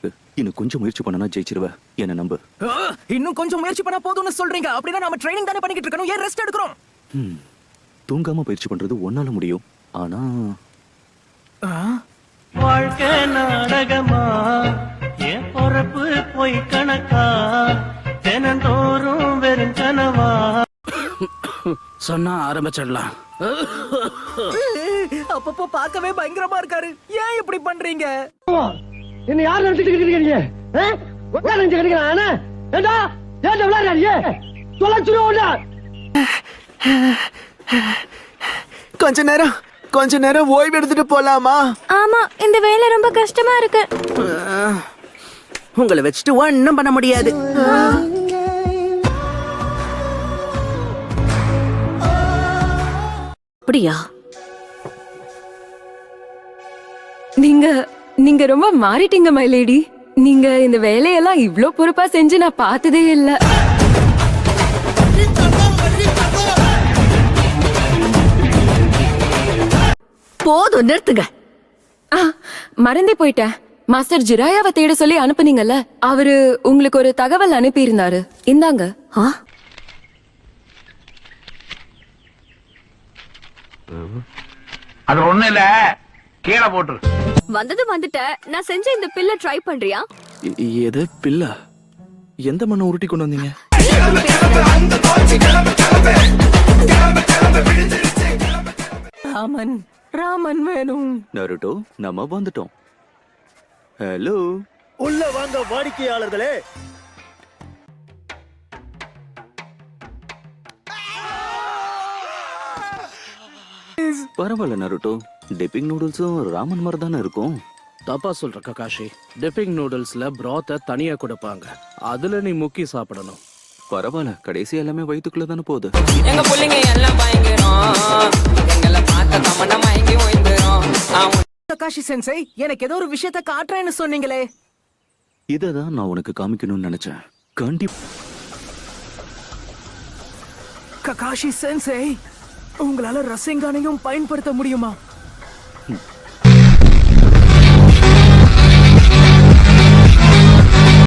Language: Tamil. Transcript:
இருக்கு. இன்னும் கொஞ்சம் முயற்சி பண்ணனா ஜெயிச்சிருவ. என்ன நம்பு. இன்னும் கொஞ்சம் முயற்சி பண்ணா போதும்னு சொல்றீங்க. அப்படின்னா நாம ட்ரைனிங் தானே பண்ணிட்டு இருக்கோம். ஏன் ரெஸ்ட் எடுக்கிறோம்? தூங்காம பயிற்சி பண்றது ஒன்னால முடியும். ஆனா வாழ்க்கை நாடகமா, என் பொறப்பு போய் கணக்கா, தினந்தோறும் வெறும் கனவா. சொன்னா ஆரம்பிச்சிடலாம். அப்பப்போ பார்க்கவே பயங்கரமா இருக்காரு. ஏன் இப்படி பண்றீங்க? என்ன யார் நினைச்சிட்டு இருக்கீங்க? கொஞ்ச நேரம் ஓய்வு எடுத்துட்டு போலாமா? ஆமா, இந்த வேலை ரொம்ப கஷ்டமா இருக்கு. உங்களை வச்சுட்டு ஒன்னும் பண்ண முடியாது. அப்படியா? நீங்க ரொம்ப மாறிட்டீங்க மை லேடி. நீங்க இந்த வேலையெல்லாம் இவ்ளோ பொறுப்பா செஞ்சு நான் பார்த்ததே இல்ல. போதும், நிறுத்துங்க. மறந்தே போயிட்டேன். மாஸ்டர் ஜிராயாவை தேட சொல்லி அனுப்புனீங்கல்ல, அவரு உங்களுக்கு ஒரு தகவல் அனுப்பி இருந்தாரு. இந்தாங்க. அது ஒண்ணு இல்ல, கீழே போட்டு. வந்துட்ட. நான் செஞ்ச இந்த பில்ல ட்ரை பண்றியா? எது பில்லா? எந்த மண்ணை உருட்டி கொண்டு வந்தீங்க? ராமன் வேணும். நருட்டோ, நம்ம வந்துட்டோம். ஹலோ, உள்ள வாங்க வாடிக்கையாளர்களே. பரவாயில்ல நருட்டோ. டிப்பிங் நூடுல்ஸும் ராமன் மாதிரி தானே இருக்கும். தப்பா சொல்ற ககாஷி. டிப்பிங் நூடுல்ஸ்ல ப்ராத்த தனியா கொடுப்பாங்க, அதுல நீ முக்கி சாப்பிடணும். பரவாயில்ல, கடைசி எல்லாமே வயிற்றுக்குள்ள தானே போகுது. எங்க புள்ளைங்க எல்லாம் பயங்கரம், எங்களை பார்த்த தமன மயங்கி ஓய்ந்துரும். தகாஷி சென்சை, எனக்கு ஏதோ ஒரு விஷயத்த காட்டுறேன்னு சொன்னீங்களே. இததான் நான் உனக்கு காமிக்கணும்னு நினைச்சேன். கண்டிப்பா. ககாஷி சென்சை, உங்களால ரசெங்கானையும் பயன்படுத்த முடியுமா?